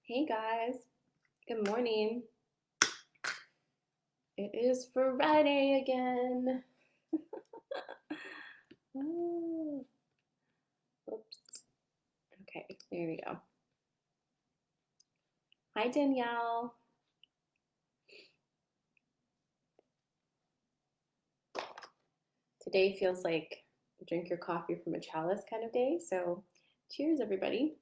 Hey guys, good morning. It is Friday again. Oh, oops. Okay, there we go. Hi Danielle. Today feels like drink your coffee from a chalice kind of day, so cheers everybody.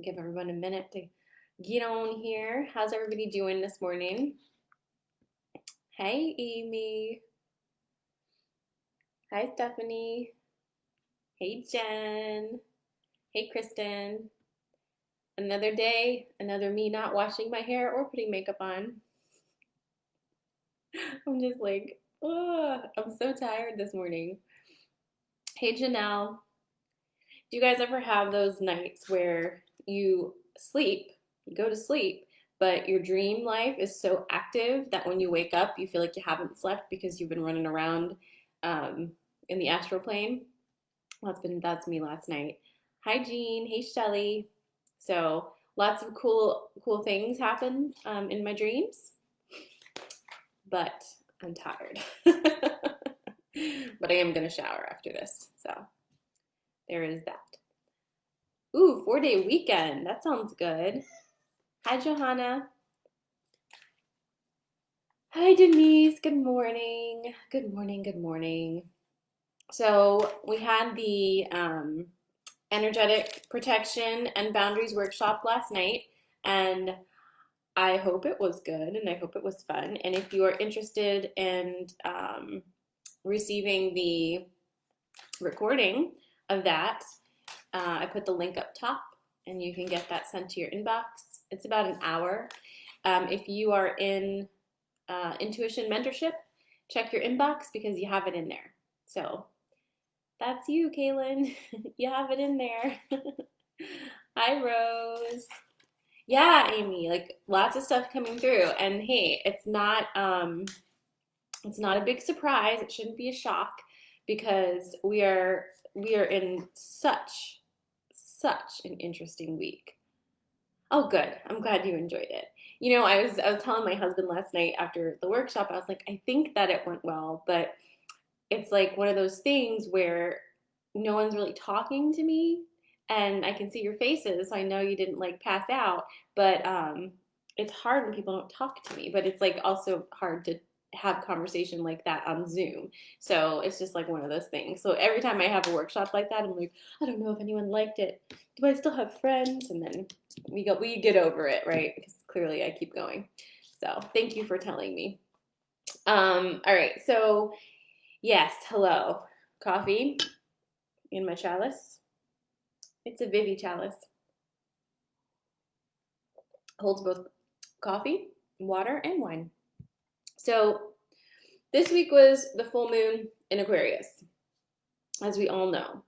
Give everyone a minute to get on here. How's everybody doing this morning? Hey Amy. Hi Stephanie. Hey Jen. Hey Kristen. Another day, another me not washing my hair or putting makeup on. I'm just like, oh, I'm so tired this morning. Hey Janelle, do you guys ever have those nights where you go to sleep, but your dream life is so active that when you wake up, you feel like you haven't slept because you've been running around um, in the astral plane? That's me last night. Hi Jean, hey Shelly. So lots of cool things happen in my dreams, but I'm tired. But I am gonna shower after this, so there is that. Ooh, 4-day weekend. That sounds good. Hi Johanna. Hi Denise. Good morning. Good morning. Good morning. So we had the energetic protection and boundaries workshop last night, and I hope it was good and I hope it was fun. And if you are interested in receiving the recording of that, I put the link up top and you can get that sent to your inbox. It's about an hour. If you are in intuition mentorship, check your inbox because you have it in there. So that's you, Kaylin. You have it in there. Hi, Rose. Yeah, Amy, like lots of stuff coming through. And hey, it's not a big surprise. It shouldn't be a shock because we are in such an interesting week. Oh, good. I'm glad you enjoyed it. I was telling my husband last night after the workshop, I was like, I think that it went well, but it's like one of those things where no one's really talking to me and I can see your faces, so I know you didn't like pass out, but it's hard when people don't talk to me, but it's like also hard to have conversation like that on Zoom. So it's just like one of those things. So every time I have a workshop like that, I'm like, I don't know if anyone liked it. Do I still have friends? And then we get over it, right? Because clearly I keep going. So thank you for telling me. All right, so yes, hello. Coffee in my chalice. It's a Vivi chalice. Holds both coffee, water, and wine. So this week was the full moon in Aquarius, as we all know.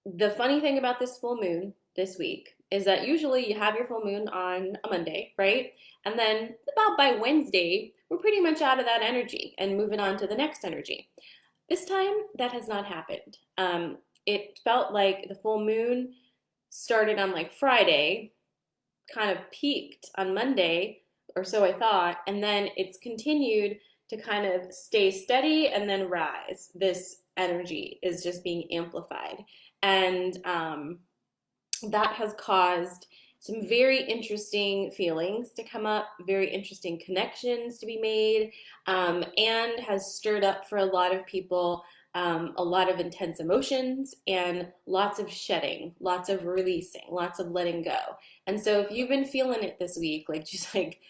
The funny thing about this full moon this week is that usually you have your full moon on a Monday, right? And then about by Wednesday, we're pretty much out of that energy and moving on to the next energy. This time, that has not happened. It felt like the full moon started on like Friday, kind of peaked on Monday, or so I thought, and then it's continued to kind of stay steady and then rise. This energy is just being amplified. And that has caused some very interesting feelings to come up, very interesting connections to be made, and has stirred up for a lot of people a lot of intense emotions and lots of shedding, lots of releasing, lots of letting go. And so if you've been feeling it this week, like just like,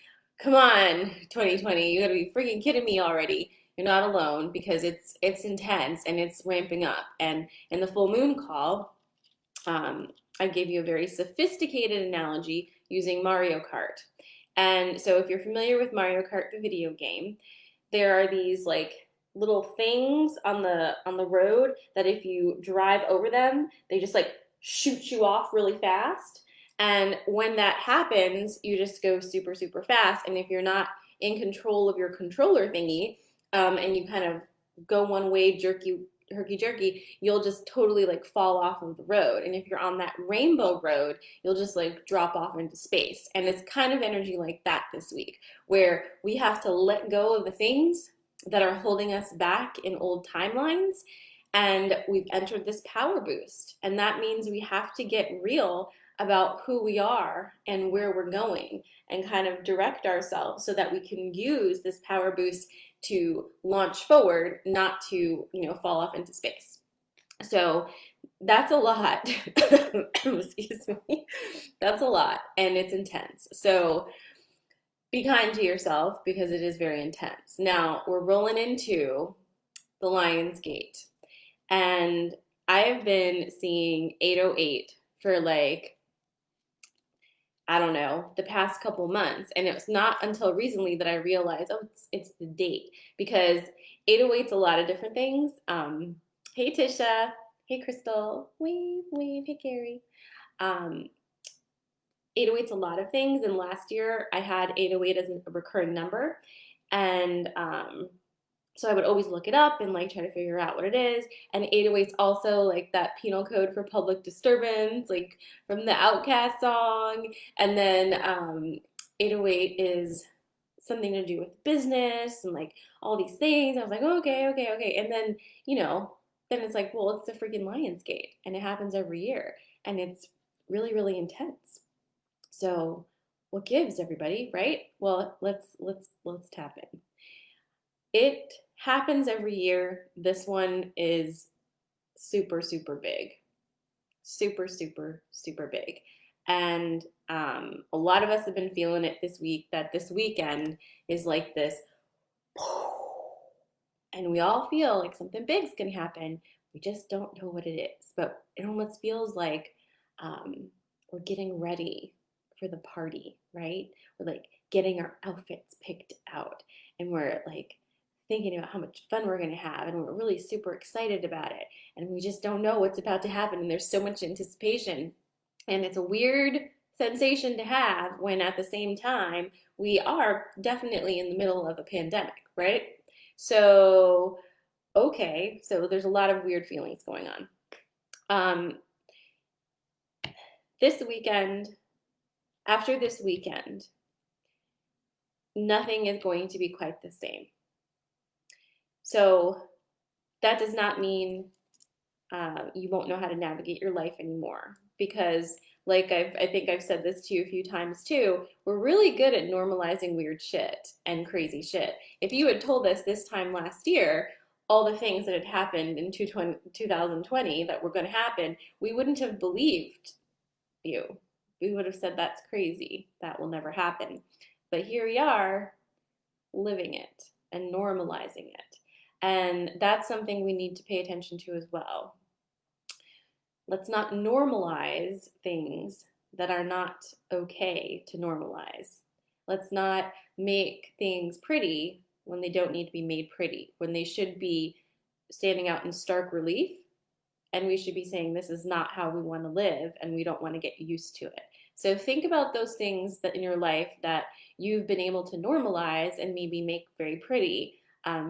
come on, 2020, you gotta be freaking kidding me already. You're not alone because it's intense and it's ramping up. And in the full moon call, I gave you a very sophisticated analogy using Mario Kart. And so if you're familiar with Mario Kart, the video game, there are these like little things on the road that if you drive over them, they just like shoot you off really fast. And when that happens, you just go super fast. And if you're not in control of your controller thingy, and you kind of go one way, herky jerky, you'll just totally like fall off of the road. And if you're on that rainbow road, you'll just like drop off into space. And it's kind of energy like that this week, where we have to let go of the things that are holding us back in old timelines. And we've entered this power boost. And that means we have to get real about who we are and where we're going and kind of direct ourselves so that we can use this power boost to launch forward, not to, fall off into space. So that's a lot. Excuse me. That's a lot and it's intense. So be kind to yourself because it is very intense. Now we're rolling into the Lion's Gate. And I have been seeing 808 for like, I don't know, the past couple months. And it's not until recently that I realized, oh, it's the date. Because 808's a lot of different things. Hey, Tisha. Hey, Crystal. Wave, wave. Hey, Carrie. 808's a lot of things. And last year I had 808 as a recurring number. And so I would always look it up and like try to figure out what it is. And 808's also like that penal code for public disturbance, like from the Outcast song. And then 808 is something to do with business and like all these things. I was like, oh, okay, okay, okay. And then, then it's like, well, it's the freaking Lionsgate and it happens every year. And it's really, really intense. So what gives, everybody, right? Well, let's tap in. It happens every year. This one is super, super big. Super, super, super big. And a lot of us have been feeling it this week, that this weekend is like this. And we all feel like something big's going to happen. We just don't know what it is. But it almost feels like we're getting ready for the party, right? We're like getting our outfits picked out. And we're like thinking about how much fun we're going to have, and we're really super excited about it, and we just don't know what's about to happen, and there's so much anticipation, and it's a weird sensation to have when at the same time we are definitely in the middle of a pandemic, right? So okay, so there's a lot of weird feelings going on. This weekend, after this weekend, nothing is going to be quite the same. So that does not mean you won't know how to navigate your life anymore, because like I think I've said this to you a few times too, we're really good at normalizing weird shit and crazy shit. If you had told us this time last year all the things that had happened in 2020 that were going to happen, we wouldn't have believed you. We would have said that's crazy. That will never happen. But here we are living it and normalizing it. And that's something we need to pay attention to as well. Let's not normalize things that are not okay to normalize. Let's not make things pretty when they don't need to be made pretty, when they should be standing out in stark relief, and we should be saying this is not how we want to live and we don't want to get used to it. So think about those things that in your life that you've been able to normalize and maybe make very pretty,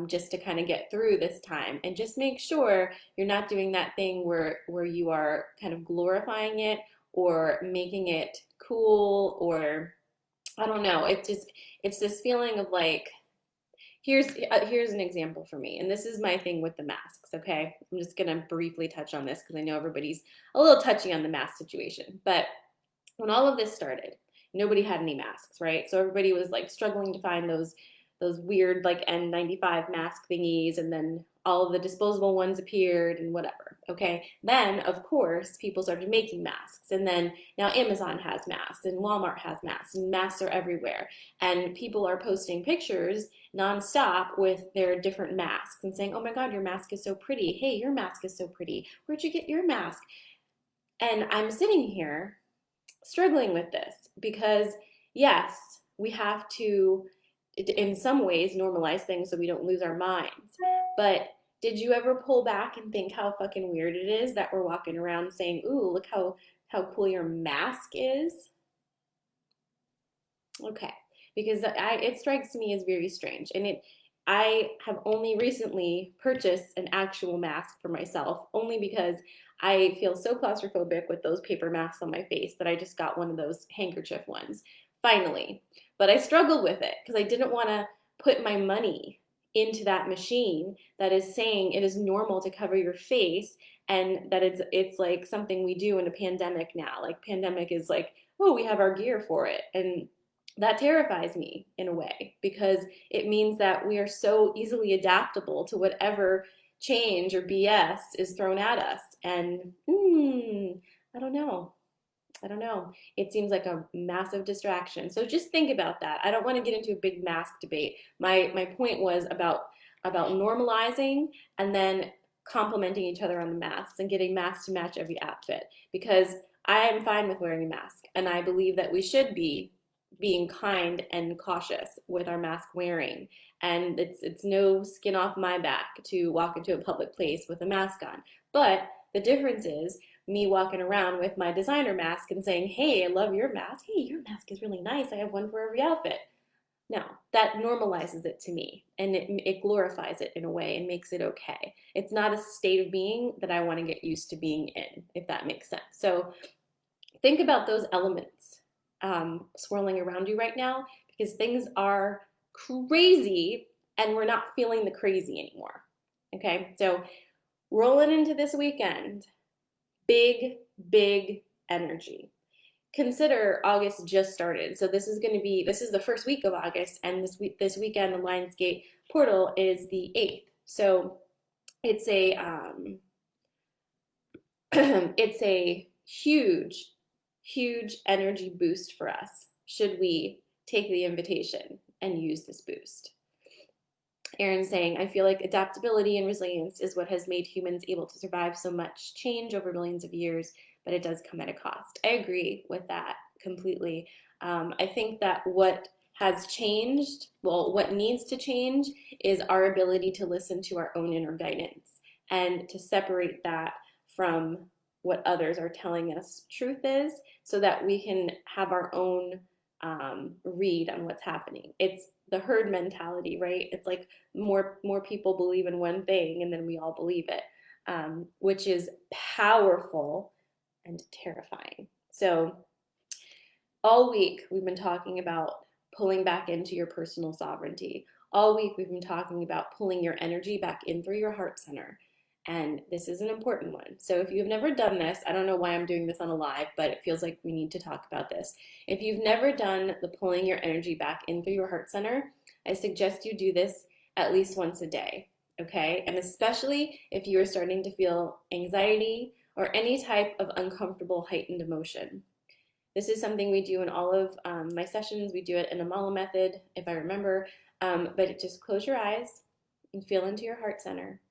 just to kind of get through this time, and just make sure you're not doing that thing where you are kind of glorifying it or making it cool, or I don't know. It's this feeling of like, here's an example for me, and this is my thing with the masks. Okay, I'm just gonna briefly touch on this because I know everybody's a little touchy on the mask situation, but when all of this started, nobody had any masks, right? So everybody was like struggling to find those weird like N95 mask thingies, and then all of the disposable ones appeared and whatever. Okay, then of course people started making masks, and then now Amazon has masks and Walmart has masks, and masks are everywhere, and people are posting pictures nonstop with their different masks and saying, oh my god, your mask is so pretty. Hey, your mask is so pretty. Where'd you get your mask? And I'm sitting here struggling with this because yes, we have to in some ways normalize things so we don't lose our minds. But did you ever pull back and think how fucking weird it is that we're walking around saying, ooh, look how cool your mask is? Okay, because it strikes me as very strange, and I have only recently purchased an actual mask for myself, only because I feel so claustrophobic with those paper masks on my face that I just got one of those handkerchief ones, finally. But I struggled with it because I didn't want to put my money into that machine that is saying it is normal to cover your face, and that it's like something we do in a pandemic now. Like pandemic is like, oh, we have our gear for it. And that terrifies me in a way, because it means that we are so easily adaptable to whatever change or BS is thrown at us. And I don't know. I don't know. It seems like a massive distraction. So just think about that. I don't want to get into a big mask debate. My point was about normalizing and then complimenting each other on the masks and getting masks to match every outfit, because I am fine with wearing a mask, and I believe that we should be being kind and cautious with our mask wearing. And it's no skin off my back to walk into a public place with a mask on. But the difference is me walking around with my designer mask and saying, hey, I love your mask. Hey, your mask is really nice. I have one for every outfit. No, that normalizes it to me, and it glorifies it in a way and makes it okay. It's not a state of being that I want to get used to being in, if that makes sense. So think about those elements swirling around you right now, because things are crazy and we're not feeling the crazy anymore. Okay, so rolling into this weekend, big, big energy. Consider August just started. So this is the first week of August, and this weekend the Lionsgate portal is the 8th. So it's a it's a huge, huge energy boost for us should we take the invitation and use this boost. Aaron's saying, I feel like adaptability and resilience is what has made humans able to survive so much change over millions of years, but it does come at a cost. I agree with that completely. I think that what has changed, well, what needs to change is our ability to listen to our own inner guidance and to separate that from what others are telling us truth is, so that we can have our own read on what's happening. It's the herd mentality, right? It's like more people believe in one thing and then we all believe it, which is powerful and terrifying. So all week we've been talking about pulling back into your personal sovereignty. All week we've been talking about pulling your energy back in through your heart center. And this is an important one. So if you've never done this, I don't know why I'm doing this on a live, but it feels like we need to talk about this. If you've never done the pulling your energy back in through your heart center, I suggest you do this at least once a day, okay? And especially if you are starting to feel anxiety or any type of uncomfortable heightened emotion. This is something we do in all of my sessions. We do it in a Mala method, if I remember, but just close your eyes and feel into your heart center,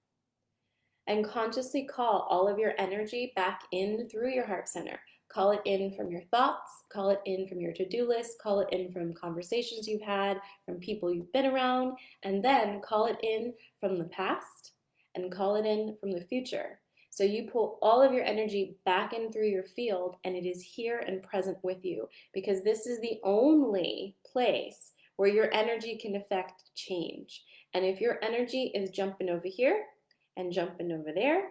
and consciously call all of your energy back in through your heart center. Call it in from your thoughts, call it in from your to-do list, call it in from conversations you've had, from people you've been around, and then call it in from the past and call it in from the future. So you pull all of your energy back in through your field, and it is here and present with you, because this is the only place where your energy can affect change. And if your energy is jumping over here and jumping over there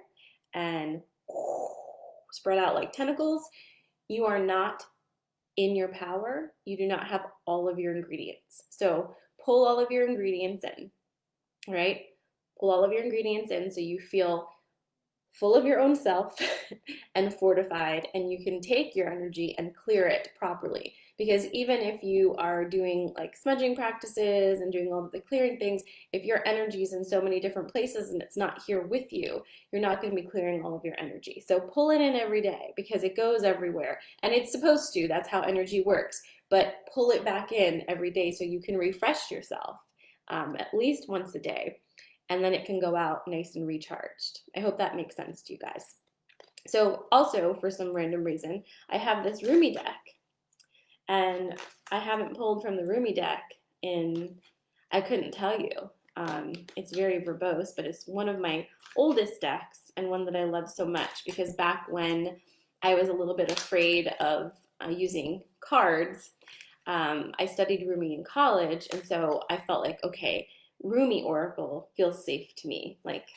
and spread out like tentacles, you are not in your power. You do not have all of your ingredients. So pull all of your ingredients in, right? Pull all of your ingredients in so you feel full of your own self and fortified, and you can take your energy and clear it properly. Because even if you are doing like smudging practices and doing all of the clearing things, if your energy is in so many different places and it's not here with you, you're not going to be clearing all of your energy. So pull it in every day, because it goes everywhere, and it's supposed to. That's how energy works. But pull it back in every day so you can refresh yourself at least once a day, and then it can go out nice and recharged. I hope that makes sense to you guys. So also, for some random reason, I have this Rumi deck, and I haven't pulled from the Rumi deck in, I couldn't tell you. It's very verbose, but it's one of my oldest decks and one that I love so much, because back when I was a little bit afraid of using cards, I studied Rumi in college, and so I felt like, okay, Rumi oracle feels safe to me. Like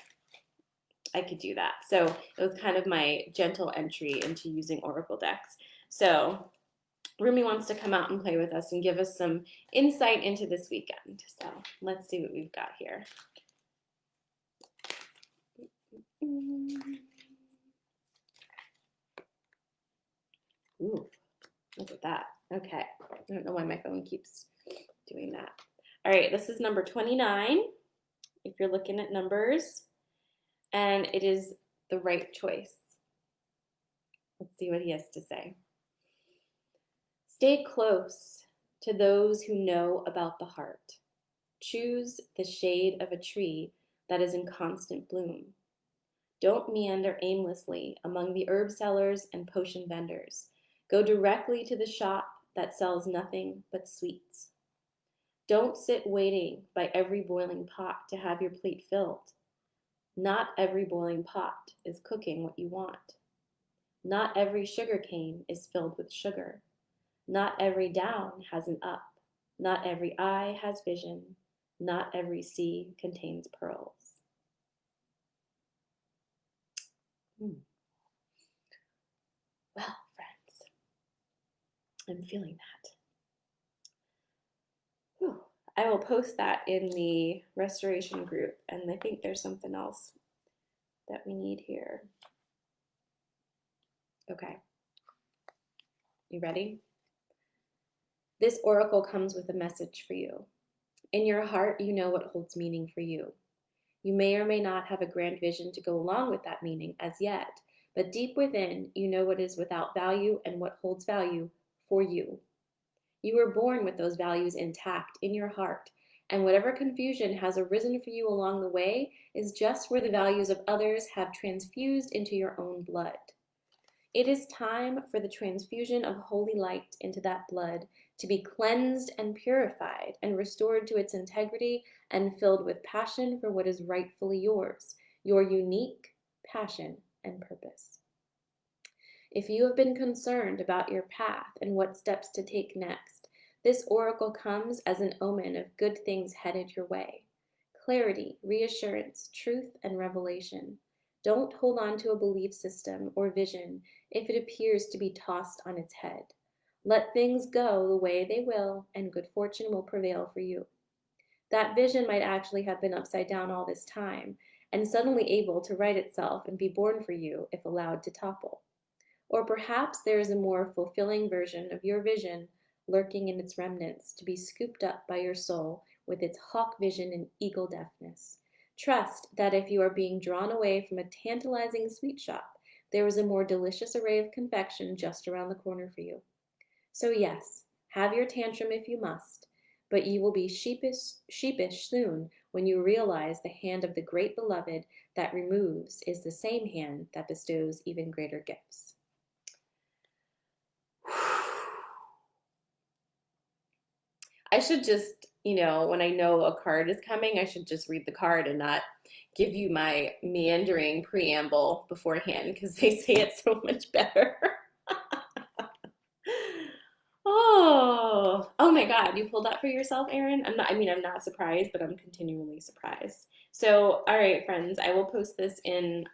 I could do that. So it was kind of my gentle entry into using oracle decks. So Rumi wants to come out and play with us and give us some insight into this weekend. So let's see what we've got here. Ooh, look at that. Okay. I don't know why my phone keeps doing that. All right, this is number 29, if you're looking at numbers, and it is the right choice. Let's see what he has to say. Stay close to those who know about the heart. Choose the shade of a tree that is in constant bloom. Don't meander aimlessly among the herb sellers and potion vendors. Go directly to the shop that sells nothing but sweets. Don't sit waiting by every boiling pot to have your plate filled. Not every boiling pot is cooking what you want. Not every sugar cane is filled with sugar. Not every down has an up. Not every eye has vision. Not every sea contains pearls. Well, friends, I'm feeling that. Whew. I will post that in the restoration group, and I think there's something else that we need here. Okay. You ready? This oracle comes with a message for you. In your heart, you know what holds meaning for you. You may or may not have a grand vision to go along with that meaning as yet, but deep within, you know what is without value and what holds value for you. You were born with those values intact in your heart, and whatever confusion has arisen for you along the way is just where the values of others have transfused into your own blood. It is time for the transfusion of holy light into that blood to be cleansed and purified and restored to its integrity and filled with passion for what is rightfully yours, your unique passion and purpose. If you have been concerned about your path and what steps to take next, this oracle comes as an omen of good things headed your way. Clarity, reassurance, truth, and revelation. Don't hold on to a belief system or vision if it appears to be tossed on its head. Let things go the way they will, and good fortune will prevail for you. That vision might actually have been upside down all this time, and suddenly able to right itself and be born for you if allowed to topple. Or perhaps there is a more fulfilling version of your vision lurking in its remnants to be scooped up by your soul with its hawk vision and eagle deftness. Trust that if you are being drawn away from a tantalizing sweet shop, there is a more delicious array of confection just around the corner for you. So yes, have your tantrum if you must, but you will be sheepish soon when you realize the hand of the great beloved that removes is the same hand that bestows even greater gifts. I should just, when I know a card is coming, I should just read the card and not give you my meandering preamble beforehand because they say it so much better. Oh my God, you pulled that for yourself, Erin? I'm not surprised, but I'm continually surprised. So, all right, friends, I will post this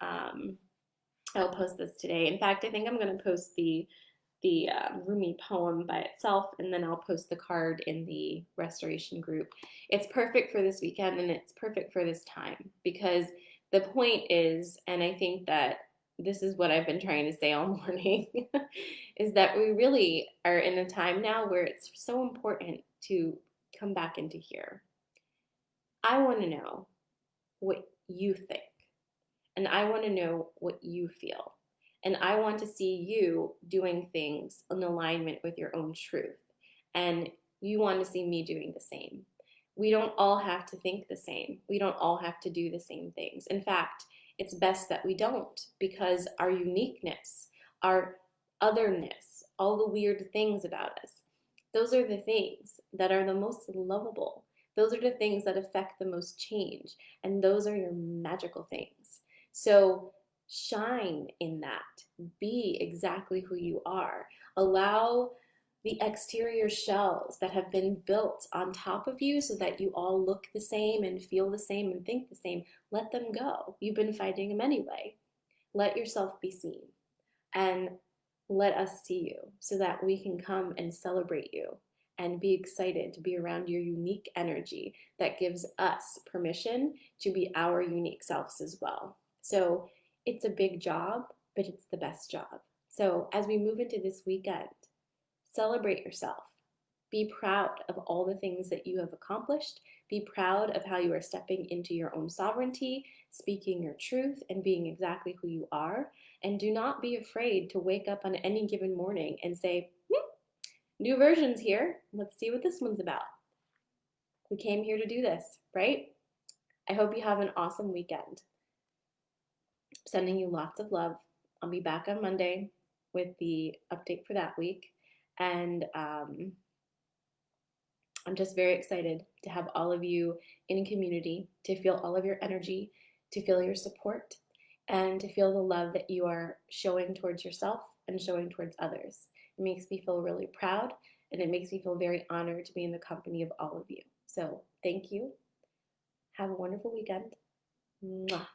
I'll post this today. In fact, I think I'm going to post the Rumi poem by itself, and then I'll post the card in the restoration group. It's perfect for this weekend, and it's perfect for this time because the point is, and I think that this is what I've been trying to say all morning, is that we really are in a time now where it's so important to come back into here. I want to know what you think, and I want to know what you feel. And I want to see you doing things in alignment with your own truth. And you want to see me doing the same. We don't all have to think the same. We don't all have to do the same things. In fact, it's best that we don't because our uniqueness, our otherness, all the weird things about us, those are the things that are the most lovable. Those are the things that affect the most change. And those are your magical things. So shine in that. Be exactly who you are. Allow the exterior shells that have been built on top of you so that you all look the same and feel the same and think the same, let them go. You've been fighting them anyway. Let yourself be seen and let us see you so that we can come and celebrate you and be excited to be around your unique energy that gives us permission to be our unique selves as well. So it's a big job, but it's the best job. So as we move into this weekend, celebrate yourself. Be proud of all the things that you have accomplished. Be proud of how you are stepping into your own sovereignty, speaking your truth, and being exactly who you are. And do not be afraid to wake up on any given morning and say, new version's here. Let's see what this one's about. We came here to do this, right? I hope you have an awesome weekend. Sending you lots of love. I'll be back on Monday with the update for that week. And I'm just very excited to have all of you in community, to feel all of your energy, to feel your support, and to feel the love that you are showing towards yourself and showing towards others. It makes me feel really proud, and it makes me feel very honored to be in the company of all of you. So thank you. Have a wonderful weekend. Mwah.